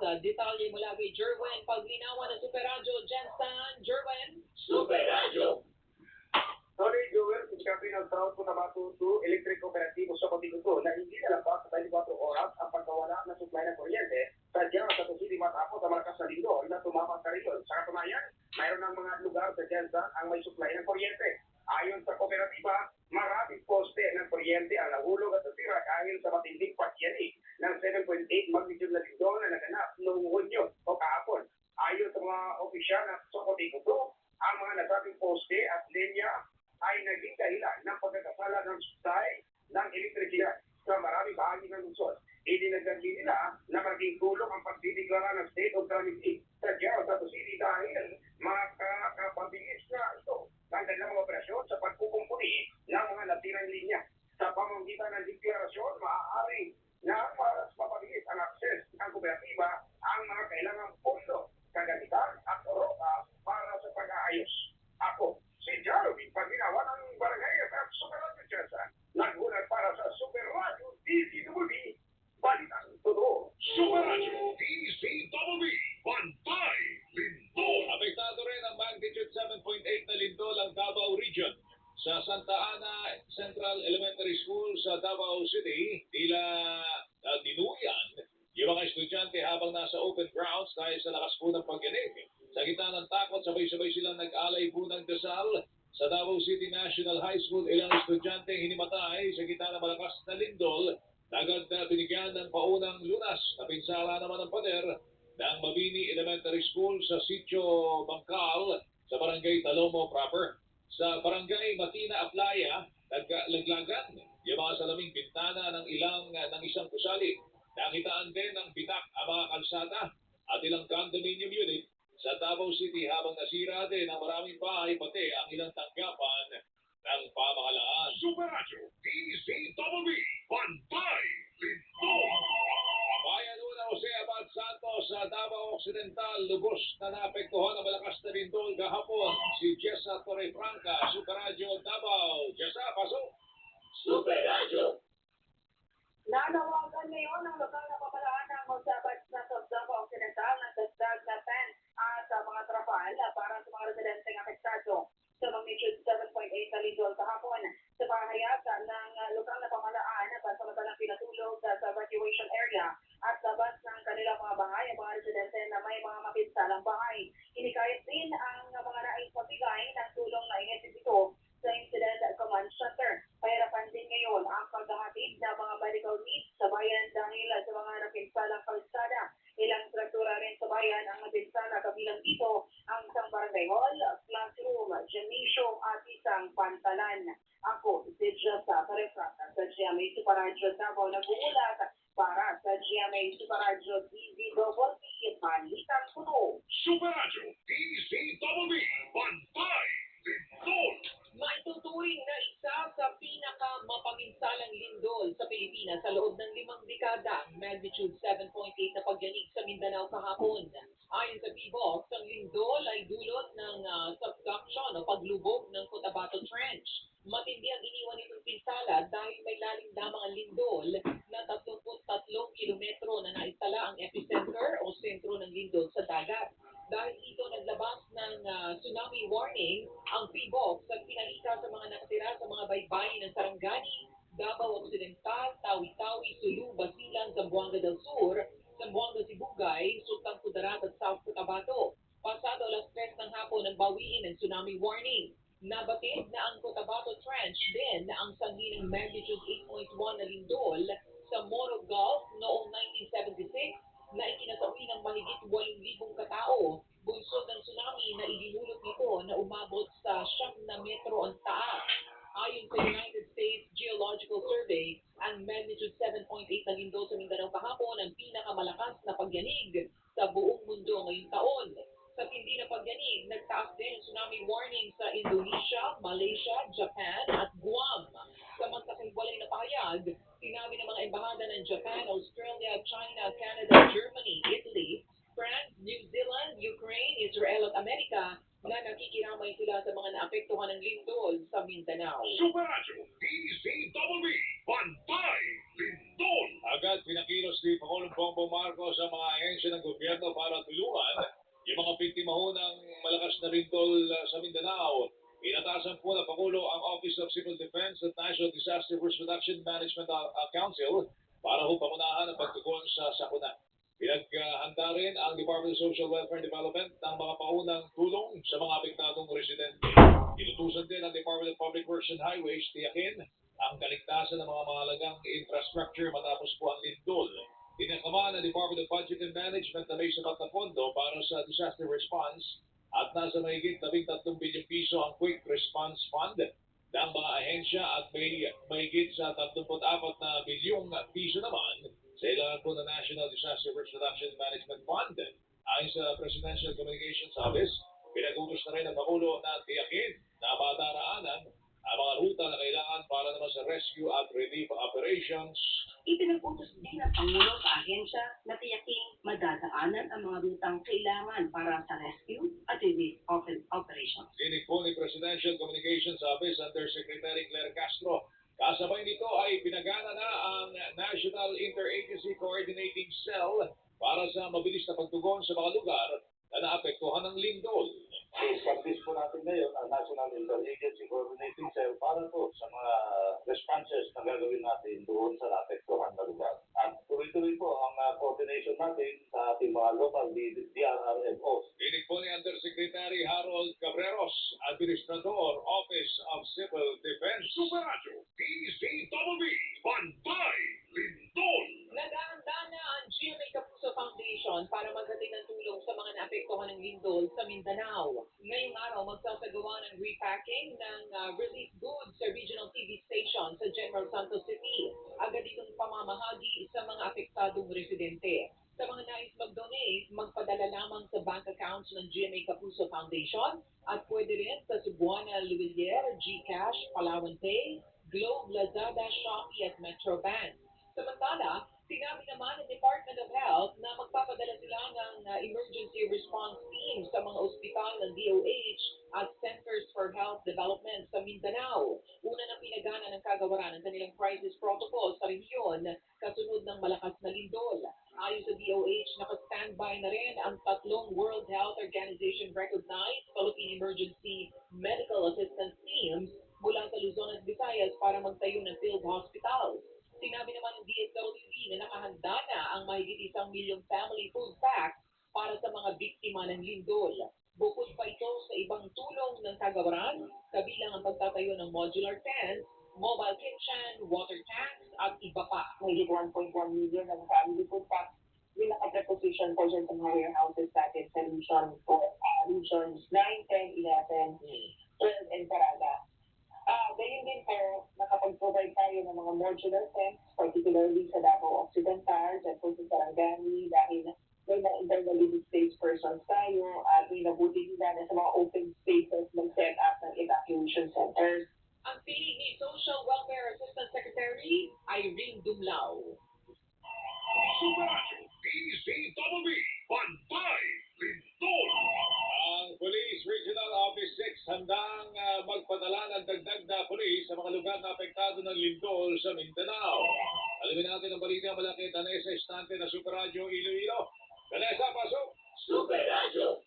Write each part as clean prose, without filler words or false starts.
Detalye mula kay Jerwin Paglinawan ng Super Radio Jensen. Jerwin? Super Radio! Sorry, Joel, sinabi ng South Cotabato 2 Electric Cooperativo sa Cotigo na hindi nalapas sa 24 oras ang pagkawala ng supply ng kuryente sadyang sa City matapos ang malakas na lindol na tumama sa rehiyon. Sa katunayan, mayroon ng mga lugar sa Jensen ang may supply ng kuryente. Ayon sa kooperatiba, maraming poste ng kuryente ang nahulog at nasira dahil sa matinding pagyanig ng 7.8 magnitude na lindol na naganap noong Hunyo o kahapon. Ayon sa mga opisyal ng Socotigo 2, ang mga nasabing poste at linya ay naging dahilan ng pagkakasala ng supply ng elektrisidad sa maraming bahagi ng lungsod. Idinagdag nila na maging tulong ang pagdideklara ng state of calamity sa Santo City dahil makakapabilis na ito ng kanilang operasyon sa pagkukumpuni ng mga natirang linya. Sa pamamagitan ng deklarasyon, maaari na mas mapabilis ang akses ng kooperatiba ang mga kailangang pundo, kagamitan at ropa para sa pag-aayos. Ako, si Jarvin Paglinawan ng Barangay at Super Radio Jensen. Nagulat para sa Super Radio DZWB. Balitang totoo. Super Radio DZWB. Bantay Lindol. Apektado rin ang magnitude 7.8 na lindol ang Davao Region. Sa Santa Ana Central Elementary School sa Davao City, tila dinuyan yung mga estudyante habang nasa open grounds dahil sa lakas po ng pagyanig. Sa gitna ng takot, sabay-sabay silang nag-alay po ng dasal. Sa Davao City National High School, ilang estudyante hinimatay sa gitna ng malakas na lindol. Agad na binigyan ng paunang lunas. Napinsala naman ang pader ng Mabini Elementary School sa Sitio Bangkal sa Barangay Talomo proper. Sa Barangay Matina Aplaya, naglaglagan yung mga salaming bintana ng isang gusali. Nakitaan din ng bitak ang mga kalsada at ilang condominium unit sa Davao City habang nasira din ang maraming bahay pati ang ilang tanggapan ng pamahalaan. Super Radio DZWB. Bantay Lindol. Bayan una Jose Abad Santos sa Davao Occidental, lubos na naapektuhan ng malakas na lindol kahapon. Si Jessa Torrefranca, Super Radio Davao. Jessa, pasok! Super Radio! Nanawagan ngayon ang lokal na pamahalaan ng Magsabat na sa Davao Occidental ng dagdag na tent at mga trapal para sa mga residenteng apektado sa magnitude 7.8 na lindol kahapon. Sa pahayag ng lokal na pamahalaan at samantalang pinatulog sa evacuation area at labas ng kanilang mga bahay ang mga residente na may mga mapinsalang bahay. Inikayat din ang mga nais mabigay ng tulong na inetipito sa Incident Command Center. Pahirapan din ngayon ang paghahatid ng mga medical needs sa bayan dahil sa mga napinsalang kalsada. Ilang struktura rin sa bayan ang napinsala, kabilang dito ang isang barangay hall, classroom, gymnasium at isang pantalan. Ako, si Jessa Torrefranca sa GMA Super Radio Davao nag-uulat para sa GMA Super Radio DZWB. Balitang totoo. Super Radio DZWB. Bantay Lindol. Maituturing na isa sa pinaka-mapaminsalang lindol sa Pilipinas sa loob ng 5 dekada, magnitude 7.8 na pagyanig sa Mindanao kahapon. Ayon sa PBOX, ang lindol ay dulot ng subduction o paglubog ng Cotabato Trench. Matindi ang iniwan nitong pinsala dahil may lalim lamang ang lindol na 33 kilometro na naitala ang epicenter o sentro ng lindol sa dagat. Dahil ito naglabas ng tsunami warning, ang PBOX at pinalita sa mga nakatira sa mga baybayin ng Sarangani, Davao Occidental, Tawi-Tawi, Sulu, Basilan, Zamboanga del Sur, Zamboanga Sibugay, Sultan Kudarat at South Cotabato. Pasado alas 3 ng hapon ang bawiin ng tsunami warning. Nabatid na ang Cotabato Trench din na ang sanhi ng magnitude 8.1 na lindol sa Moro Gulf noong 1976 na ikinasawi ng mahigit 8,000 katao. Bunsod ng tsunami na idinulot nito na umabot sa 9 na metro ang taas. Ayon sa United States Geological Survey, ang magnitude 7.8 na lindol sa Mindanao kahapon ang pinakamalakas na pagyanig sa buong mundo ngayong taon. Sa tindi na pagyanig, nagtaas din ang tsunami warning sa Indonesia, Malaysia, Japan at Guam. Samantalang na pahayag, sinabi ng mga embahada ng Japan, Australia, China, Canada, Germany, Italy, France, New Zealand, Ukraine, Israel at Amerika na nakikiramay sila sa mga naapektuhan ng lindol sa Mindanao. Super Radio DZWB. Bantay Lindol. Agad pinakilos ni Pangulong Bongbong Marcos sa mga ahensya ng gobyerno para tulungan yung mga biktima ho ng malakas na lindol sa Mindanao. Inatasan po ng Pangulo ang Office of Civil Defense at National Disaster Risk Reduction Management Council para ho pamunahan ang pagtugon sa sakuna. Pinaghanda rin ang Department of Social Welfare and Development ng mga paunang tulong sa mga apektadong residente. Inutusan din ang Department of Public Works and Highways tiyakin ang kaligtasan ng mga mahalagang infrastructure matapos po ang lindol. Tinakama ng Department of Budget and Management na may sapat na pondo para sa disaster response at nasa mahigit 13 bilyong piso ang Quick Response Fund ng mga ahensya at may mahigit sa 34 na bilyong piso naman sa ilangan po ng National Disaster Risk Reduction Management Fund. Ayon sa Presidential Communications Office, pinag-utos na rin ng Pangulo na tiyakin na madaraanan ang mga ruta na kailangan para naman sa rescue at relief operations. Ipinag-utos din ng Pangulo sa ahensya na tiyaking madadaanan ang mga rutang kailangan para sa rescue at relief operations. Dinig po ni Presidential Communications Office Undersecretary Claire Castro. Kasabay nito ay pinagana na ang National Interagency Coordinating Cell para sa mabilis na pagtugon sa mga lugar na naapektuhan ng lindol. I-establish po natin ngayon ang National Interagency Coordinating Cell para po sa mga responses na gagawin natin doon sa naapektuhan na lugar. At tuloy-tuloy po ang coordination natin sa ating mga local DRRMOs. Dinig po ni Undersecretary Harold Cabreros, Administrador, Office of Civil Defense. Superadio, DZWB, Bantay, Lindol. Naghahanda na ang GMA Kapuso Foundation para maghatid ng tulong sa mga naapektuhan ng lindol sa Mindanao. Ngayong araw, magsasagawa ng repacking ng relief goods sa regional TV station sa General Santos City. Agad itong pamamahagi sa mga apektadong residente. Sa mga nais mag-donate, magpadala lamang sa bank accounts ng GMA Kapuso Foundation at pwede rin sa Cebuana Luwilier, GCash, Palawan Pay, Globe, Lazada, Shopee at Metrobank. Samantala, sinabi naman ng Department of Health na magpapadala sila ng emergency response team sa mga ospital ng DOH at Centers for Health Development sa Mindanao. Una na pinagana ng kagawaran ng kanilang crisis protocol sa rehiyon kasunod ng malakas na lindol. Ayon sa DOH, naka-standby na rin ang 3 World Health Organization recognized Philippine Emergency Medical Assistance Teams mula sa Luzon at Visayas para magtayo ng field hospitals. Sinabi naman ng DSWD na nakahanda na ang mahigit 1 milyong family food packs para sa mga biktima ng lindol. Bukod pa ito sa ibang tulong ng kagawaran, kabilang ang pagtatayo ng modular tents, mobile kitchen, water tanks, at iba pa. May 1.1 million ng family food packs yung naka-preposition po dyan sa mga warehouses natin sa regions 9, 10, 11, 12, and Caraga. Gayon din po, nakapag-provide tayo ng mga modular tents, particularly sa Davao Occidental, dyan po sa Sarangani, dahil may na-internally displaced persons tayo, at may nabuti nila na sa mga open spaces mag-set up ng evacuation centers. Ang piling ni Social Welfare Assistant Secretary Irene Dumlao. Superadio, DZWB, Bantay, Lindol. Ang Police Regional Office 6 handang magpadala ng dagdag na pulis sa mga lugar na apektado ng lindol sa Mindanao. Alamin natin ang balita mula kay Danesa Estante na Superadio Iloilo. Danesa, pasok! Superadio.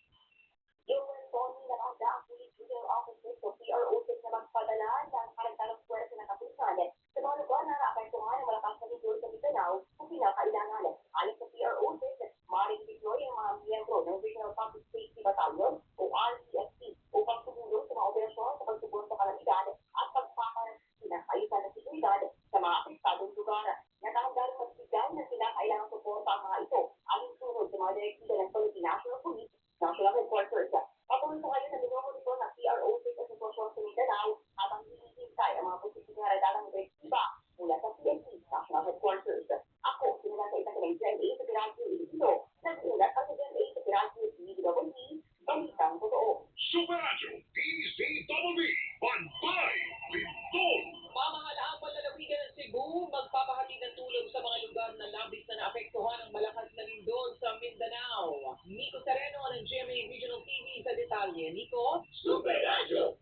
Yung Tony na ang Police Regional Office o PRO6 na magpadala ng karagdagang pwersa ng kapusan sa mga lugar na naapektuhan ng malakas na lindol sa Mindanao kung pinakailangan. Ayon sa PRO6, maaaring deploy ang mga miyembro ng Regional Public Safety Battalion o RCSP upang tumulong sa mga operasyon sa pagtugon sa kalamidad at pagpapakaitan ng seguridad sa mga apektadong lugar. Nakahanda rin magbigay ng kinakailangang suporta ang mga ito alinsunod sa mga direktiba ng Philippine National Police, National Headquarters. Patuloy sa ngayon na minumonitor ng PRO6 ang sitwasyon sa Mindanao habang hinihintay ang mga posibleng karagdagang direktiba mula sa PNP, National Headquarters. Ako, sinalagay sa GMA sa Piradio Iloilo. Nag-ulat at sa GMA sa Piradio DWD, balitang totoo. Superadio, DZWB, Bantay, Lindol. Pamahalaang panlalawigan ng Cebu, magpapahatid ng tulong sa mga lugar na labis na naapektuhan ng malakas na lindol sa Mindanao. Nico Sereno ng GMA Regional TV sa detalye. Nico? Superadio.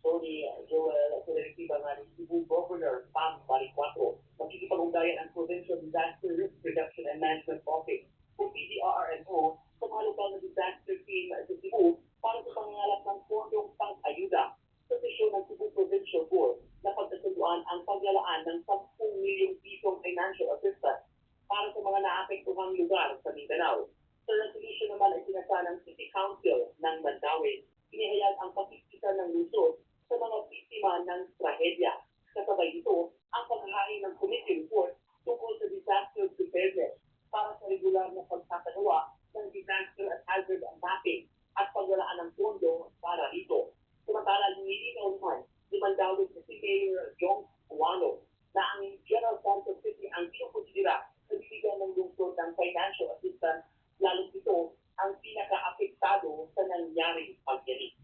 Tony Joel Federica nga ni Cebu Governor Pam Baricuatro. Makikipag-ugnayan ang Provincial Disaster Risk Reduction and Management Office o PDRRMO sa mga lokal na disaster team sa Cebu para sa pangangalap ng pondong pang-ayuda. Sa sesyon ng Cebu Provincial Board na pagkasunduan ang paglalaan ng 10 milyong pisong financial assistance para sa mga naapektuhang lugar sa Mindanao. Sa resolution naman ay sinasa ng City Council ng Mandaue. Inihayag ang pagkikita ng lungsod sa mga biktima ng trahedya. Kasabay ito ang paghahain ng committee report tungkol sa disaster preparedness para sa regular na pagtatagawa ng disaster at hazard mapping at paglalaan ng pondo para rito. Samantala, nilinaw naman ni Mandaue City Mayor Jong Guano na ang General Santos City ang kinukonsidera na bibigyan ng lungsod ng financial assistance, lalo ito ang pinaka-apektado sa nangyaring pagyanig.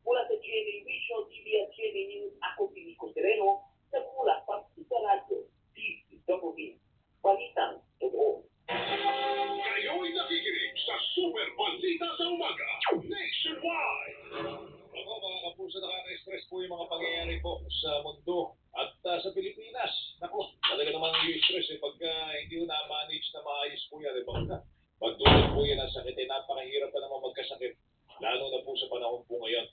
Mula sa GMA Regional TV at GMA News, ako si Nico Sereno, nagmula sa Super Radio, DWB. Balitang totoo. Kayo'y nakikinig sa Super Balita sa Umaga Nationwide. Ako mga kapuso, nakaka-stress po yung mga pangyayari po sa mundo at sa Pilipinas. Naku, talaga namang i-stress pagka hindi mo na-manage na maayos po yan. Pagdulog po yan ang sakit, napakahirap pa naman magkasakit, lalo na po sa panahon po ngayon.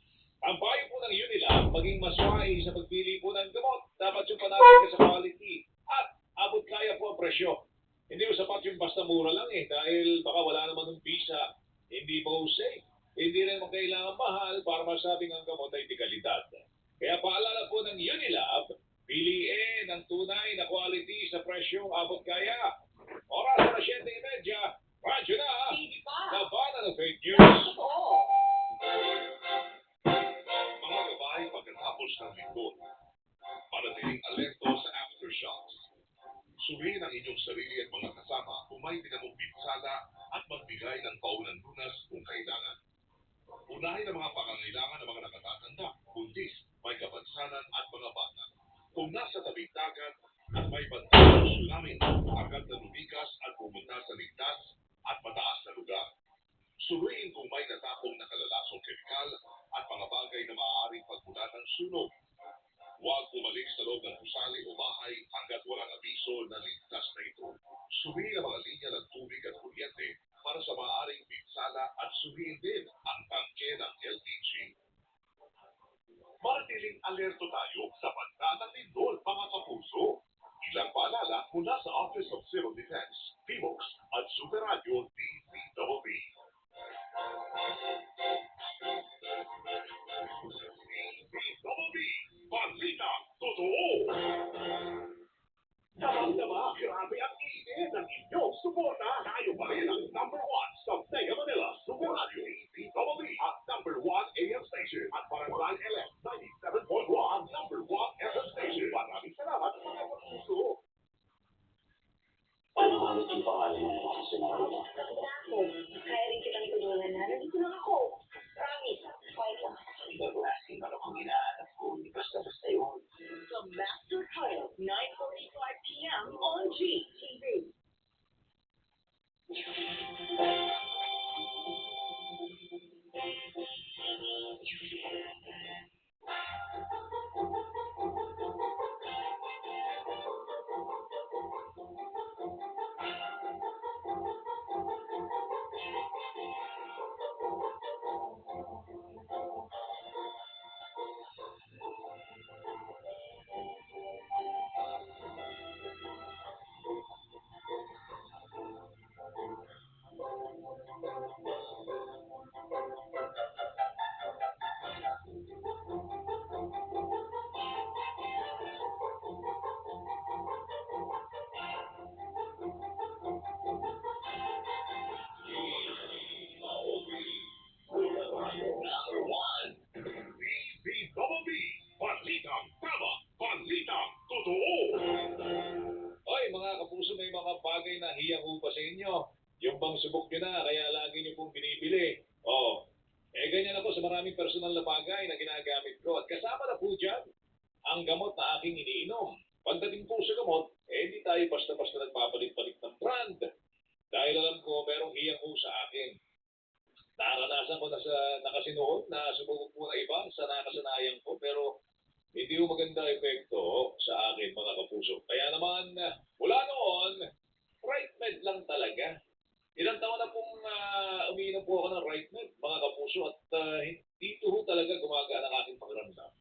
Ang payo po ng Unilab, maging maswai sa pagpili po ng gamot. Dapat yung panapin ka sa quality at abot kaya po ang presyo. Hindi mo sapat yung basta mura lang dahil baka wala naman ng visa, hindi po safe. Hindi rin kailangan mahal para masabing ang gamot ay di kalidad. Kaya paalala po ng Unilab, piliin ang tunay na quality sa presyong abot kaya. Oras na 7:30, radyo na, Hindi pa. labanan ng fake news. Totoo. Mga babae pagkatapos ng lingkod, manatiling alerto sa aftershocks. Suriin ang inyong sarili at mga kasama kung may tinamong pinsala at magbigay ng paunang lunas kung kailangan. Unahin ang mga pangangailangan ng mga nakatatanda, kundis, may kapansanan at mga bata. Kung nasa tabing dagat at may banta ng tsunami, agad na lumikas at pumunta sa ligtas at mataas na lugar. Suriin kung may natapong nakalalasong kemikal at mga bagay na maaaring pagmula ng sunog. Huwag bumalik sa loob ng gusali o bahay hanggat walang abiso na ligtas na ito. Suriin ang mga linya ng tubig at kuryente para sa maaaring pinsala at suriin din ang tangke ng LPG. Manatiling alerto tayo sa banda ng lindol, mga kapuso. Ilang paalala mula sa Office of Civil Defense, PIVOX at Super Radio DZWB. DZWB, balita totoo! Tama-tama, grabe ang init ng inyong suporta. Tayo pa rin ang number 1 sa Mega Manila Super Radio DZWB at number 1 AM station at Barangay LS 97.1 number 1 FM station. Maraming salamat sa mga puso. Ano ang ang pangalan mo kasi Marina? Ako, kaya rin kitang tulungan na. Nandito lang ako. Promise. Quiet lang. Asking ano kung inaanap ko, hindi basta-basta yun. The Master Title, 9:45 p.m. on GTV. DZWB, balitang tama, balitang totoo! Oy, mga kapuso, may mga bagay na hiyang upa sa inyo. Yung bang subok nyo na, kaya lagi nyo pong binibili. Ganyan ako sa maraming personal na bagay na ginagamit ko. At kasama na po dyan, ang gamot na aking iniinom. Pagdating po sa gamot, hindi tayo basta-basta nagpapalit-palit ng brand. Dahil alam ko, merong hiyang po sa akin. Naranasan naranasan ko na nakasinuot na sumubok po na iba sa nakasanayan ko pero hindi mo maganda epekto sa akin mga kapuso. Kaya naman, mula noon, right med lang talaga. Ilang taon na pong umiinom po ako ng right med mga kapuso at dito ho talaga gumagaan ang aking pakiramdam.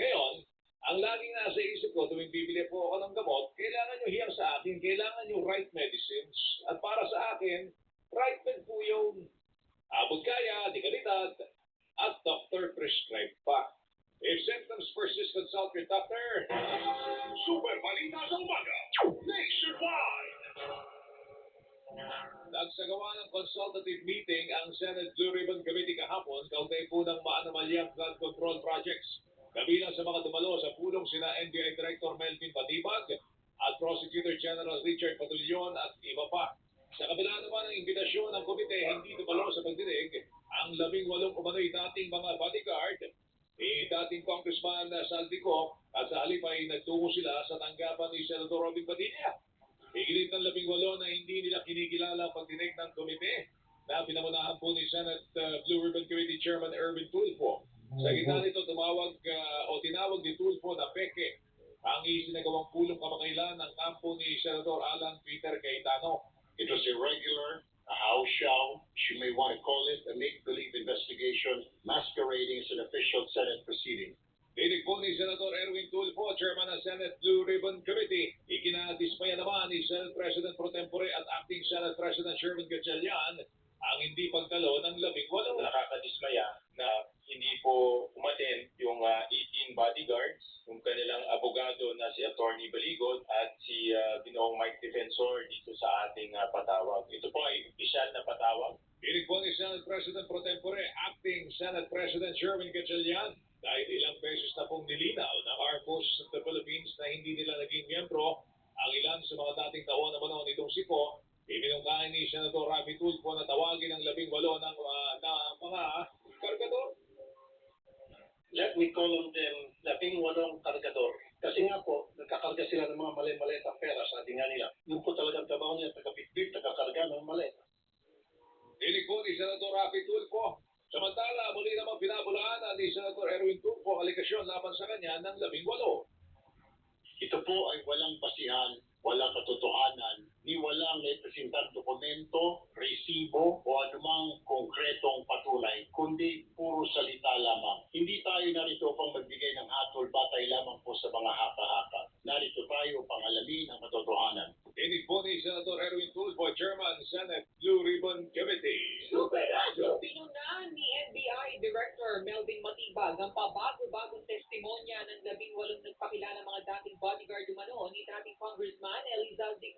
Ngayon, ang laging nasa isip ko tuwing bibili po ako ng gamot, kailangan nyo hiyang sa akin, kailangan nyo right medicines. At para sa akin, right med po yung abot kaya, di kalidad, at doctor prescribed pa. If symptoms persist, consult your doctor. Super balita sa umaga. Nationwide. Nagsagawa ng consultative meeting ang Senate Blue Ribbon Committee kahapon kaugnay po ng maanomalyang flood control projects. Kabilang sa mga dumalo sa pulong sina NBI Director Melvin Batibag at Prosecutor General Richard Patulion at iba pa. Sa kabila naman ng imbitasyon ng komite hindi dumalo sa pagdinig ang 18 umano'y dating mga bodyguard ni dating Congressman Saldico at sa halip ay nagtungo sila sa tanggapan ni Senador Robin Padilla. Higit ng 18 na hindi nila kinikilala ang pagdinig ng komite na pinamunahan po ni Senate Blue Ribbon Committee Chairman Erwin Tulfo. Sa gitna nito tinawag ni Tulfo na peke ang isinagawang pulong kamakailan ng kampo ni Senador Alan Peter Cayetano. It was irregular, a house show, you may want to call it a make-believe investigation masquerading as an official Senate proceeding. Dinig po ni Senator Erwin Tulfo, Chairman ng Senate Blue Ribbon Committee. Ikinadismaya naman ni Senate President Pro Tempore at Acting Senate President Sherwin Gatchalian ang hindi pagdalo ng 18. Nakakadismaya na hindi po umaten yung 18 bodyguards, yung kanilang abogado na si Attorney Baligod at si Ginoong Mike Defensor dito sa ating patawag. Ito po ay opisyal na patawag. Dinig po ni Senate President Pro Tempore, Acting Senate President Sherwin Gatchalian dahil ilang beses na pong nilinaw ng Armed Forces of the Philippines na hindi nila naging miyembro ang ilan sa mga dating taon na manoon nitong SIPO, ibinungkain ni Senator Rafi Tulfo na tawagin ang 18 ng mga kargador. Let me call on them 18 kargador. Kasi nga po, nagkakarga sila ng mga mali-maletang pera, sabi nga nila. Yung po talagang trabaho nila, taga-bitbit, taga-karga ng maleta. Dinig po ni Senator Rafi Tulfo. Samantala, muli namang pinabulaanan ni Senator Erwin Tulfo ang aligasyon laban sa kanya ng 18. Ito po ay walang basihan, walang katotohanan, ni walang representang dokumento, resibo o anumang konkretong patunay, kundi puro salita lamang. Hindi tayo narito upang magbigay ng hatol batay lamang po sa mga haka-haka. Narito tayo upang alamin ang katotohanan. Dinig po ni Senator Erwin Tulfo, Chairman, Senate Blue Ribbon Committee. Pinunahan ni NBI Director Melvin Matibag ang pabago-bagong testimonya ng 18 nagpakilalang mga dating bodyguard umano ni dating Congressman Elizalde.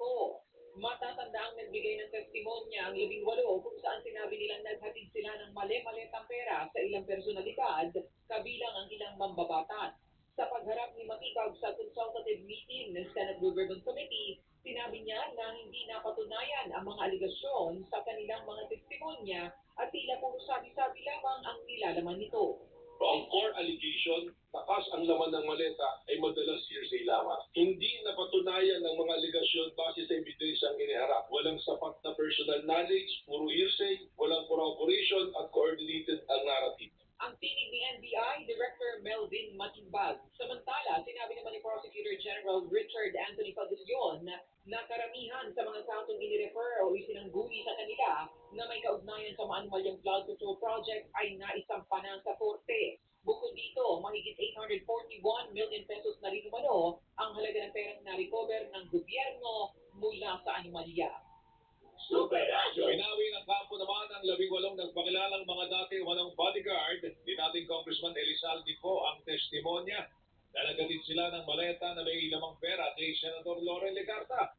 Matatanda ang nagbigay ng testimonya ang 18 kung saan sinabi nilang naghatid sila ng mali-maletang pera sa ilang personalidad, kabilang ang ilang mambabatas. Sa pagharap ni Matibag sa consultative meeting ng Senate Blue Ribbon Committee, sinabi niya na hindi napatunayan ang mga aligasyon sa kanilang mga testimonya at tila puro sabi-sabi lamang ang nilalaman nito. Ang core allegation, takas ang laman ng maleta ay madalas hearsay lamang. Hindi napatunayan ng mga aligasyon base sa ebidensyang iniharap. Walang sapat na personal knowledge, puro hearsay, walang corroboration at coordinated ang narrative. Ang tinig ni NBI Director Melvin Matibag. Samantala, sinabi naman ni Prosecutor General Richard Anthony Patulion na karamihan sa mga kasong inirefer o isinangguni sa kanila na may kaugnayan sa maanumalyang flood control project ay naisampa na sa korte. Bukod dito, mahigit 841 million pesos na rin umano ang halaga ng perang na-recover ng gobyerno mula sa anomalya. Pinawi ng kampo naman ang 18 nagpakilalang mga dati umanong bodyguard ni dating Congressman Elizalde po ang testimonya na naghatid sila ng maleta na may lamang pera kay Senator Loren Legarta.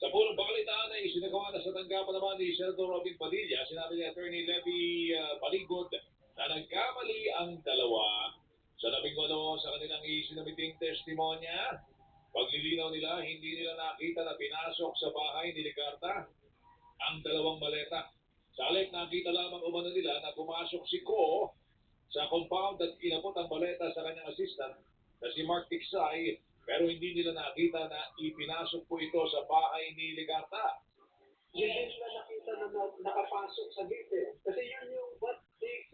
Sa pulong balitaan ay isinagawa na sa tanggapan naman ni Senator Robin Padilla, sinabi ni Attorney Levy Baligod na nagkamali ang dalawa sa 18 sa kanilang isinumiting testimonya. Paglilinaw nila, hindi nila nakita na pinasok sa bahay ni Legarta ang dalawang maleta. Sa halip nakita lamang umano nila na pumasok si Ko sa compound at inabot ang maleta sa kanyang assistant na si Mark Tiksay, pero hindi nila nakita na ipinasok po ito sa bahay ni Legarta. Hindi nila nakita na nakapasok sa gate. Kasi yun yung what they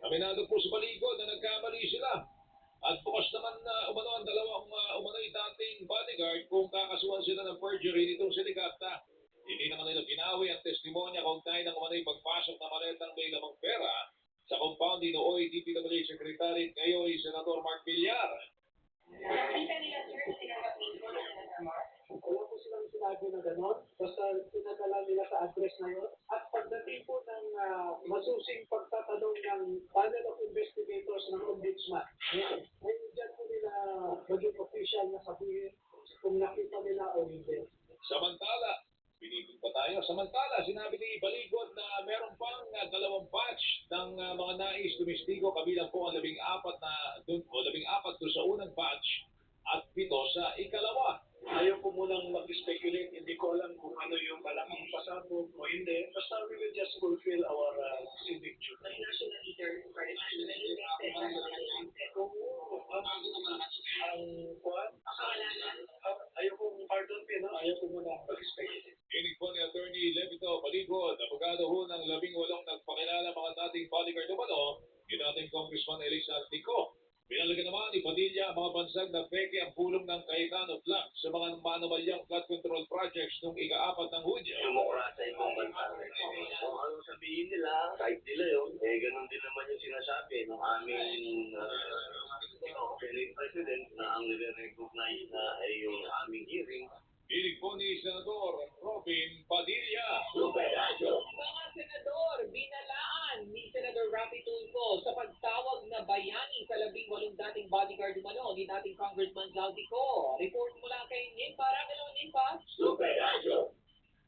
Aminado po sa Baligod na nagkamali sila. At bukas naman na umano ang dalawang umano'y dating bodyguard kung kakasuhan sila ng perjury nitong sindikata. Hindi naman nila binawi ang testimonya kaugnay ng umano'y pagpasok na maletang may lamang pera sa compound ni nooy DPWH Secretary ngayon Senador Mark Villar. Wala po silang sinabi na gano'n. Basta pinadala nila sa address na yun. At pagdating po ng masusing pagtatanong ng panel of investigators ng ombudsman, ay dyan po nila maging official na sabihin kung nakita nila o hindi. Samantala, pinipig pa tayo. Samantala, sinabi ni Baligod na meron pang dalawang batch ng mga nais tumistigo kabilang po ang 14 doon sa unang batch at 7 sa ikalawa. Ayaw ko munang mag-speculate. Hindi ko alam kung ano yung malaking pasabog o hindi. Basta we will just fulfill our civic duty. National leader for the Ang kuwan, ayaw kong pardon pin, no? Ayaw ko muna mag-speculate. Inig po ni Attorney Levito Baligod, abogado ho ng 18 nagpakilala mga dating bodyguard umano, yung dating Congressman Elisa Tico. Pinalaga naman ni Padilla ang mga bansag na peke ang pulong ng Cayetano Blanc sa mga manumalyang flood control projects noong ika-4 ng Hunyo. Demokrasa ibang bansa. Kung ano sabihin nila, kahit nila yun, ganun din naman yung sinasabi ng aming Senate President na ang nire-recognize na ay yung aming hearing. Inig po ni Senador Robin Padilla. Mga senador, binalaan ni Senador Raffy Tulfo sa pagtawag na bayani sa 18 dating bodyguard umano ni dating Congressman Zaldico. Report mula kay Ninfa. Hello, Ninfa.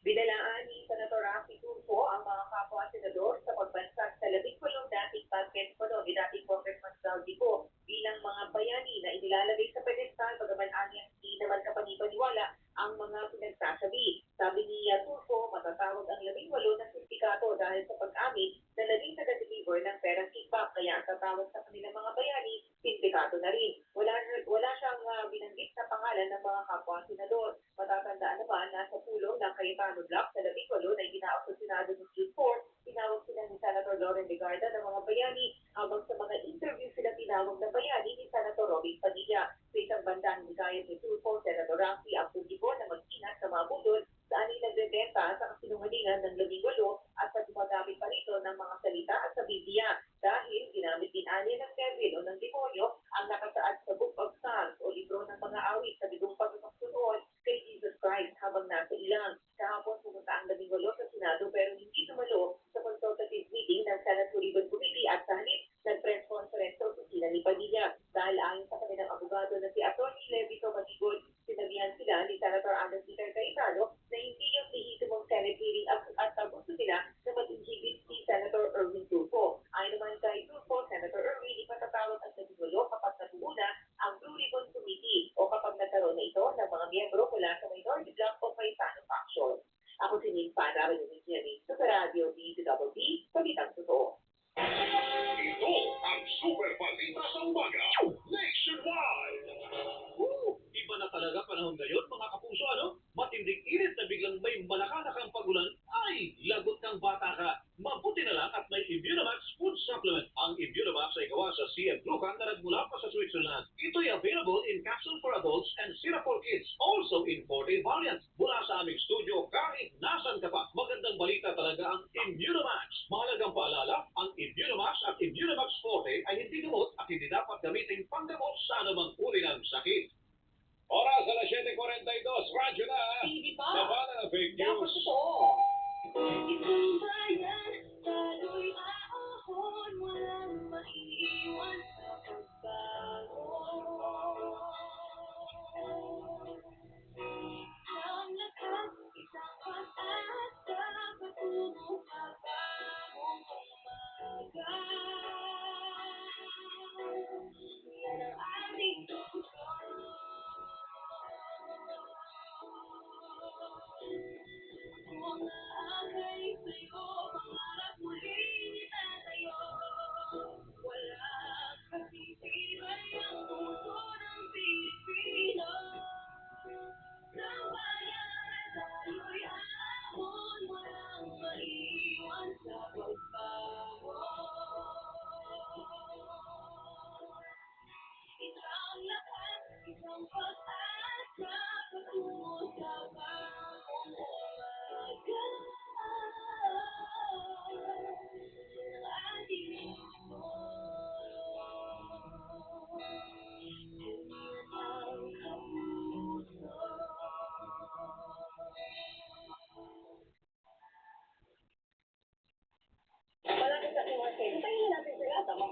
Binalaan ni Senator Raffy Tulfo ang mga kapwa-senador sa pagbansag sa 18 dating basketball ni dating Congressman Zaldico bilang mga bayani na inilalagay sa pedestal bagaman anyang hindi naman kapanipaniwala ang mga pinagsasabi. Sabi ni Tulfo, matatawag ang 18 na sindikato dahil sa pag-amin na naging taga-deliver ng perang kickback kaya ang tatawag sa kanilang mga bayani, sindikato na rin. Wala siyang binanggit na pangalan ng mga kapwa-senador. Matatandaan naman na sa pulong ng Cayetano Blanc sa 18 na iginaos sa Senado ng June 4, tinawag sila ni Senator Loren Legarda ng mga bayani habang sa mga interview sila tinawag na bayani ni Senator Robin Padilla. Sa isang banda ng hikayat ni Tulfo, Senator Raffy ang publiko na mag-ingat sa mga bundol saan ay nagbebenta sa kasinungalingan ng 18 at sa gumagamit pa rito ng mga salita at sa Biblia dahil ginamit din ani ng devil o ng demonyo ang nakasaad sa Book of Psalms o libro ng mga awit sa bigong pagkakasunood kay Jesus Christ habang nasa ilang. Kahapon pumunta ang 18 sa Senado pero hindi tumalo sa consultative meeting ng Senate Ribbon Committee at sa halip nag-press conference sa opisina ni Padilla. Dahil ayon sa kanilang abogado na si Atty. Levito Baligod, sinabihan sila ni Senator Andres Peter Cayetano na hindi yung lehitimong Senate hearing at gusto nila na mag-inhibit si Senator Erwin Tulfo. Ayon naman kay Tulfo, Senator Erwin, ipatatawag ang 18 kapag natuna ang Blue Ribbon Committee o kapag nagkaroon na ito ng mga miyembro mula sa minority bloc o Cayetano faction. Ako si Ninfa, narinig niya sa Radio DPWB, Palitang Totoo. Ito ang Super Balita sa Umaga Nationwide. Iba na talaga panahon ngayon mga kapuso, ano? Matinding init na biglang may malakanakang pagulan, ay lagot ng bata ka. Mabuti na lang at may Immunamax food supplement. Ang Immunamax ay gawa sa CM Glucan na nagmula pa sa Switzerland. Ito'y available in capsule for adults and syrup for kids. Also in 4-day variants. Mula sa aming studio, kahit nasan ka pa, magandang balita talaga ang Immunamax. Mahalagang paalala, ang Immunamax at Immunamax Forte ay hindi gamot at hindi dapat gamitin panggamot sa anumang uri ng sakit. Oras alas 7:42, radyo na. Hindi pa. Labanan ng fake Dapat news. totoo. Isang bayan, talo'y aahon, walang maiiwan sa pagbago. Ang lakas, isang pag-asa, patungo pa ba?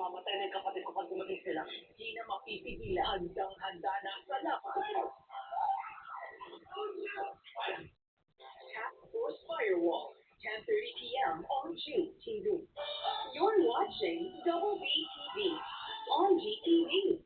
mamamatay na yung kapatid ko pag dumating sila. Di na mapipigilan hanggang handa na sa laban. Task Force Firewall, 10:30 p.m. on GTV. You're watching Double B TV on GTV.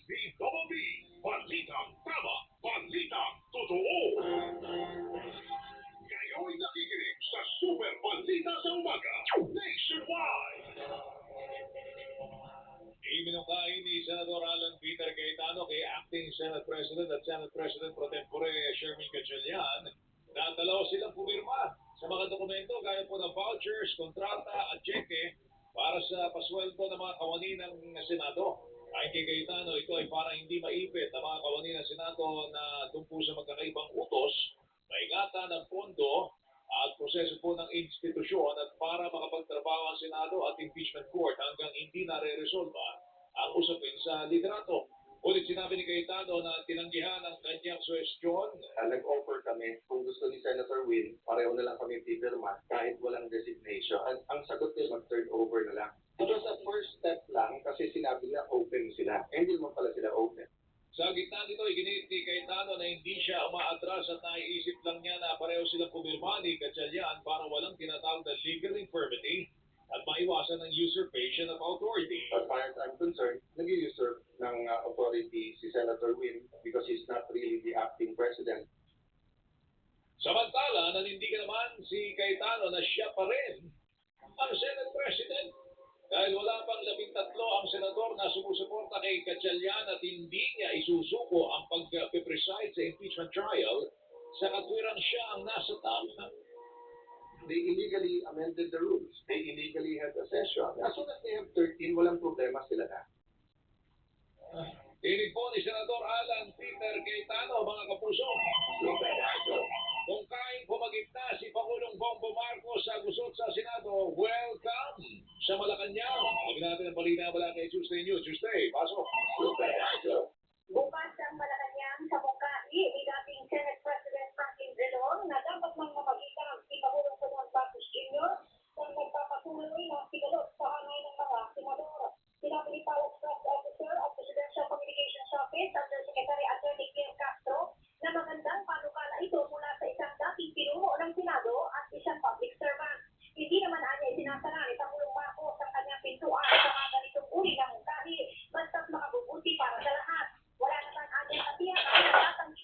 DZBB, Balitang Tama, Balitang Totoo. Kayo'y nakikinig sa Super Balita sa Umaga, nationwide. Iminungkahi ni Senador Alan Peter Cayetano kay Acting Senate President at Senate President Pro Tempore Sherman Gatchalian na dalawa silang pumirma sa mga dokumento gaya po ng vouchers, kontrata at cheque para sa pasweldo ng mga kawani ng Senado. Ayon kay Cayetano, ito ay para hindi maipit ang mga kawani ng Senado na tungkol sa magkakaibang utos, maingatan ng pondo at proseso po ng institusyon at para makapagtrabaho ang Senado at impeachment court hanggang hindi nare-resolva ang usapin sa liderato. Ulit sinabi ni Cayetano na tinanggihan ang kanyang suwestyon. Nag-offer kami kung gusto ni Senator Win, pareho na lang kami pipirma kahit walang designation. Ang sagot nila mag-turn over na lang. It was a first step lang kasi sinabi nila open sila. Hindi naman pala sila open. Sa gitna nito, iginit ni Cayetano na hindi siya umaatras at naiisip lang niya na pareho silang pumirma ni Gatchalian para walang tinatawag na legal infirmity at maiwasan ng usurpation of authority. As far as I'm concerned, nag-usurp ng authority si Senator Win because he's not really the acting president. Samantala, nanindigan naman si Cayetano na siya pa rin ang Senate President dahil wala pang 13 ang senador na sumusuporta kay Gatchalian at hindi niya isusuko ang pag-preside sa impeachment trial sa katwirang siya ang nasa tama. They illegally amended the rules. They illegally had a session. As soon as they have 13, walang problema sila na. Tinig po ni Senador Alan Peter Cayetano, mga kapuso. Kung kain pumagitna si Pangulong Bongbong Marcos sa gusot sa Senado, welcome sa Malacanang. Huwag natin ang balita mula kay Tuesday News. Tuesday, pasok. Bukas ang Malacanang sa mungkahi ni dating Senate President Franklin Drilon na dapat mang mamagitan si Pangulong Ferdinand Marcos Jr. kung nagpapatuloy na sigalot sa hanay ng mga senador. Sinabi ni Palace Press Officer of Presidential Communications Office Undersecretary Attorney Pierre Castro na magandang panukala ito mula sa isang dating pinuno ng Senado at isang public servant. Hindi naman anya isinasara ni Pangulong Marcos ang kanyang pintuan sa mga ganitong uri ng mungkahi basta't makabubuti para sa lahat. Wala naman anya katiyakan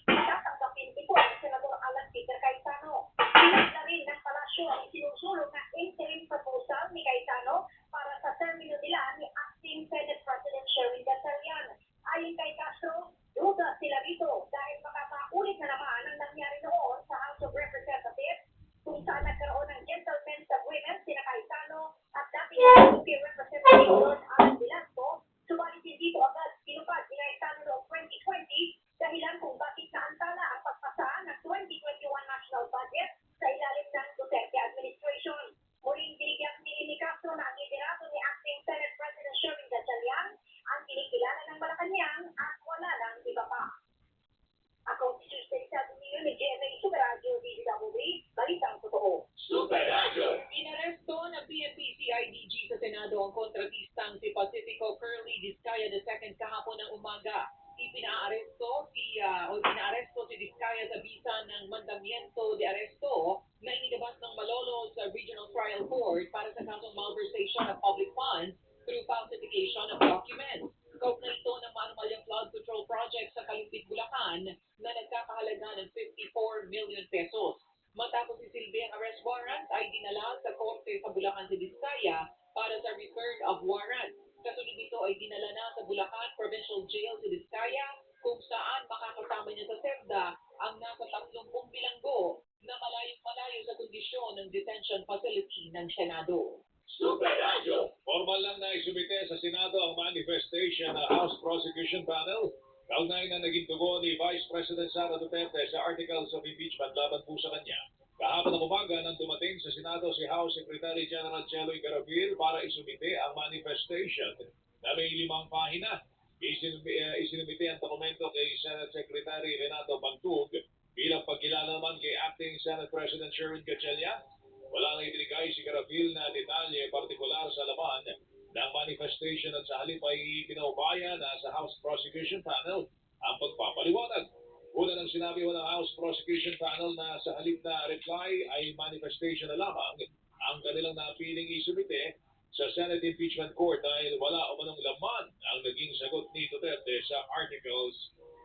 na tatanggapin ito ang Senador Alan Peter Cayetano. Pinagla rin ng palasyo ang isinusulong na interim proposal ni Cayetano para sa termino nila ni Acting Senate President Sherwin Gatchalian. Ayon kay Castro, duda sila rito dahil makakaulit na naman ang nangyari noon sa House of Representatives kung saan nagkaroon ng gentleman's agreement sina Cayetano at dating SVP Representative Lord Alan Velasco, subalit hindi ito agad tinupad ni Cayetano noong 2020 dahilan kung bakit naantala ang pagpasa ng 2021 national budget sa ilalim ng Duterte administration. Muling binigyan ni Castro na ang liderato ni Acting Senate President Sherwin Gatchalian ang kinikilala ng Malacanang at wala lang iba pa. Ako si Tuesday sa Dominio ni GMA Super Radio DZWB, Balitang Totoo. Inaresto ng PNP CIDG sa Senado ang kontratistang si Pacifico Curly Vizcaya II kahapon ng umaga. Inaaresto si Vizcaya sa bisa ng mandamiento de arresto na inilabas ng Malolos Regional Trial Court para sa kasong malversation of public funds through falsification of documents. Super Radio. Formal lang na isumite sa Senado ang manifestation ng House Prosecution Panel. Kaugnay na naging tugon ni Vice President Sara Duterte sa articles of impeachment laban po sa kanya. Kahapon ng umaga nang dumating sa Senado si House Secretary General Cheloy Garapil para isumite ang manifestation na may 5 pahina. Isinumite ang dokumento kay Senate Secretary Renato Bantug bilang pagkilala naman kay Acting Senate President Sherwin Gatchalian. Wala nang ibinigay si Garapil na detalye partikular sa laman ng manifestation at sa halip ay pinaubaya na sa House Prosecution Panel ang pagpapaliwanag. Una nang sinabi ng House Prosecution Panel na sa halip na reply ay manifestation na lamang ang kanilang napiling isumite sa Senate Impeachment Court dahil wala o manong laman ang naging sagot ni Duterte sa articles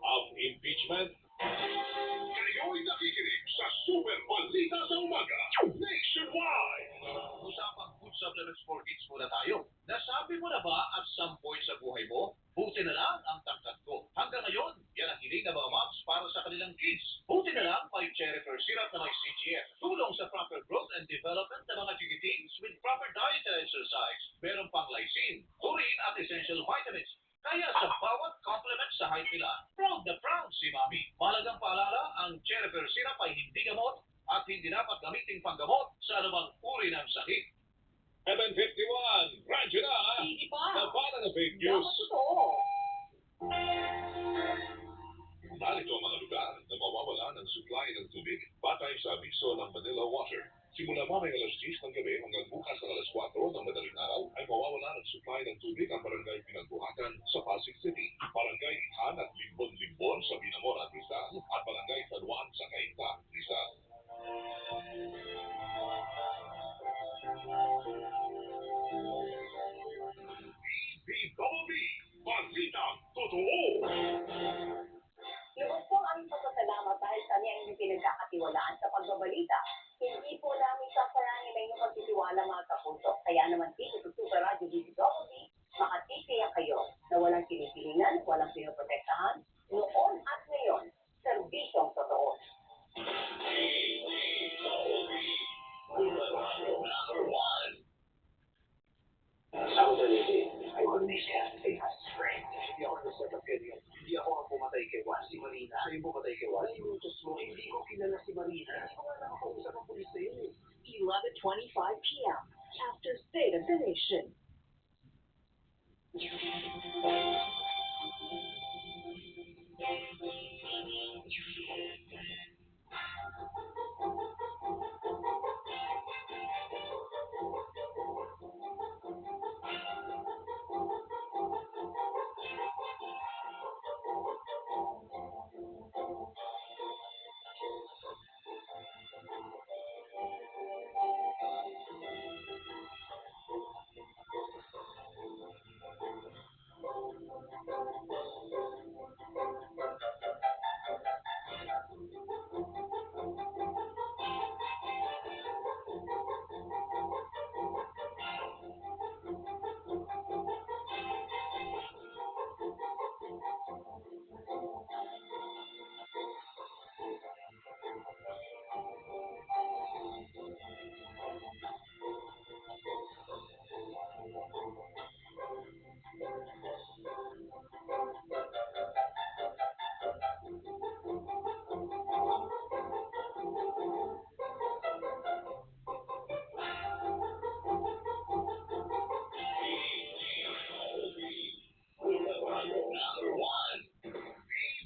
of impeachment. Kayo'y nakikinig sa Super Balita sa Umaga Nationwide. Usapang food supplements for kids muna tayo. Nasabi mo na ba at some point sa buhay mo, buti na lang ang tangkad ko. Hanggang ngayon, yan ang hiling ng mga moms para sa kanilang kids. Buti na lang may cherry fruit syrup na may CGF. Tulong sa proper growth and development ng mga chikitings with proper diet and exercise. Meron pang lysine, taurine at essential vitamins. Kaya sa bawat compliment sa height nila, proud na proud si Mami. Mahalagang paalala, ang cherry fruit syrup ay hindi gamot at hindi dapat gamitin panggamot sa anumang uri ng sakit. 7:51, radyo na! Hindi pa. Labanan ng fake Dapat news. totoo. Narito ang mga lugar na mawawala ng supply ng tubig batay sa abiso ng Manila Water. Simula mamayang alas 10 ng gabi hanggang bukas ng alas 4 ng madaling araw ay mawawala ng supply ng tubig ang barangay Pinagbuhatan sa Pasig City, barangay Ithan at Limbon-Limbon sa Binamor at Rizal at barangay San Juan sa Cainta, Rizal. BBB, Balitang Totoo! Lubos po ang aming pasasalamat dahil sa niya inyong pinagkakatiwalaan sa pagbabalita. Hindi po namin sasayangin na inyong pagtitiwala mga kapuso. Kaya naman dito sa Super Radio DZWB, makatitiyak kayo na walang kinikilingan, walang pinoprotektahan, noon at ngayon, serbisyong totoo. Sa utility, I will miss you, a best friend. Hindi ako nag-set up kayo. Hindi ako ang pumatay kay Juan. Si Marina. Siya yung pumatay kay Juan. Inutos mo, hindi ko kilala si Marina. Hindi ko nga nakakausap ang pulis na yun eh. 11:25 p.m. after State of the Nation.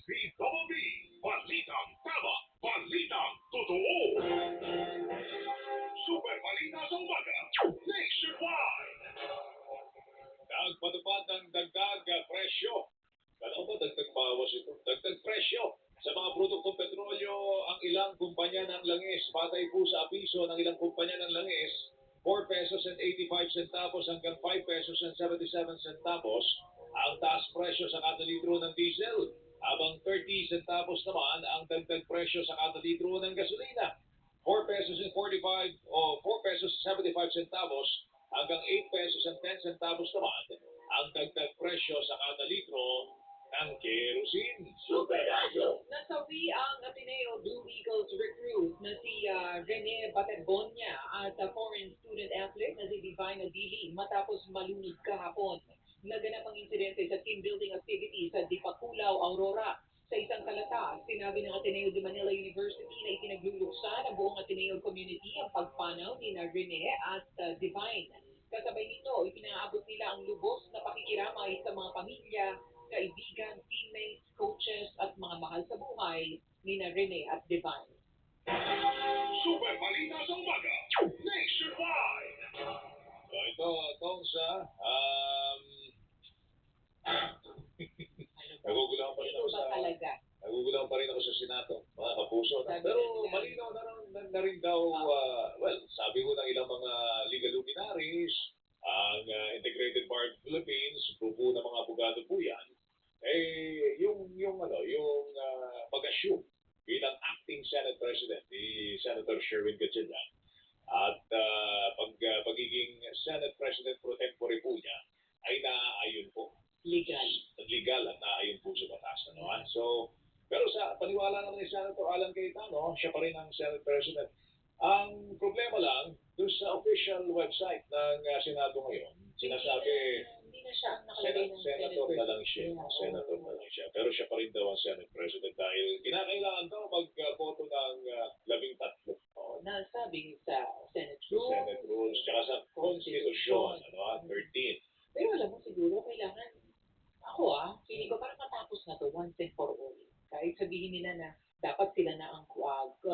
BBB, Balitang Tama, Balitang Totoo! Super Balita sa Umaga Nationwide! Nagpatupad ng dagdag presyo. Ano ba dagdag bawas ito? Dagdag presyo sa mga produktong petrolyo ang ilang kumpanya ng langis. Batay po sa abiso ng ilang kumpanya ng langis, 4 pesos and 85 centavos hanggang 5 pesos and 77 centavos ang taas presyo sa kada litro ng diesel. Habang 30 centavos naman ang dagdag presyo sa kada litro ng gasolina. 4 pesos and 45 o 4 pesos 75 centavos hanggang 8 pesos and 10 centavos naman ang dagdag presyo sa kada litro ng kerosene. Nasawi ang Ateneo Blue Eagles recruit na si Rene Baterbonia at foreign student athlete na si Divine Adili matapos malunod kahapon. Naganap ang insidente sa team building activity sa Dipakulaw, Aurora. Sa isang talata, sinabi ng Ateneo de Manila University na itinagluluksa ng buong Ateneo community ang pagpanaw ni Rene at Divine. Kasabay nito, ipinaabot nila ang lubos na pakikiramay sa mga pamilya, kaibigan, teammates, coaches at mga mahal sa buhay ni Rene at Divine. Super Balita sa Umaga, Nationwide! So ito, Tongsa, nagugulang pa rin ako Ito ba talaga? Nagugulang pa rin ako sa Senato, mga kapuso. Sabi Pero nila- malinaw na rin daw, well, sabi ko ng ilang mga legal luminaries, ang Integrated Bar of the Philippines, grupo ng mga abogado po yan, yung pag-assume bilang acting Senate President ni Senator Sherwin Gatchalian at pagiging Senate President pro tempore po niya ay naaayon po. Legal at naaayon po sa batas. Ano? So, pero sa paniwala naman ni Senator Alan Cayetano, siya pa rin ang Senate President. Ang problema lang, doon sa official website ng Senado ngayon, sinasabi, Hindi na siya ang nakalagay ng Senator na lang siya. Yeah, Senator na lang siya. Pero siya pa rin daw ang Senate President dahil kinakailangan daw mag-boto ng 13. Nasabi sa Senate rules. Senate rules, tsaka sa Constitution, 13. Pero alam mo siguro, kailangan, feeling ko parang matapos na to once and for all. Kahit sabihin nila na dapat sila na ang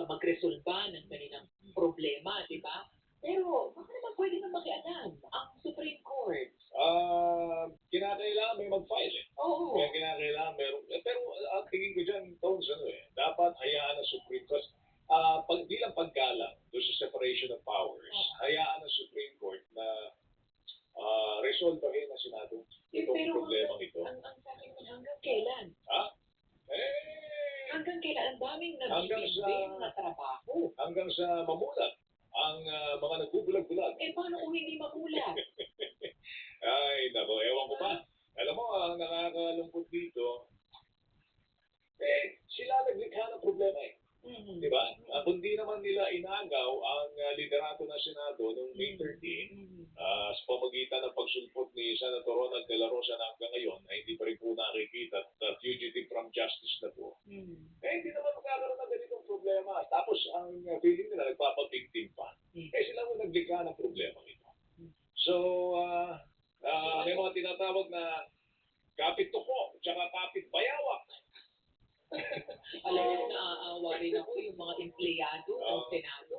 magresolba ng kanilang problema, di ba? Pero baka naman pwede na makialam ang Supreme Court. Kinakailangan may mag-file eh. Oo. Kaya kinakailangan meron. Pero ang tingin ko dyan, Tones, dapat hayaan ng Supreme Court. Bilang paggalang doon sa separation of powers, hayaan ng Supreme Court na resolve ng Senado itong problema ito. Ang sa akin, hanggang kailan? Hanggang kailan? Ang daming nagbibigay na trabaho. Hanggang sa mamulat ang mga nagbubulag-bulag. Paano kung hindi mamulat? Ay, nako, ewan ko pa. Alam mo, ang nakakalungkot dito, sila naglikha ng problema eh. Di ba? Kundi naman nila inagaw ang liderato ng Senado noong May 13 sa pamagitan ng pagsulpot ni Senator Ronald De La Rosa na hanggang ngayon ay hindi pa rin po nakikita at fugitive from justice na po. Hindi naman magkakaroon ng ganitong problema. Tapos ang feeling nila nagpapabigtim pa. Sila mo naglikha ng problema ito. So, may mga tinatawag na kapit tuko, tsaka kapit bayawak. Alam mo, naaawa rin ako yung mga empleyado ng Senado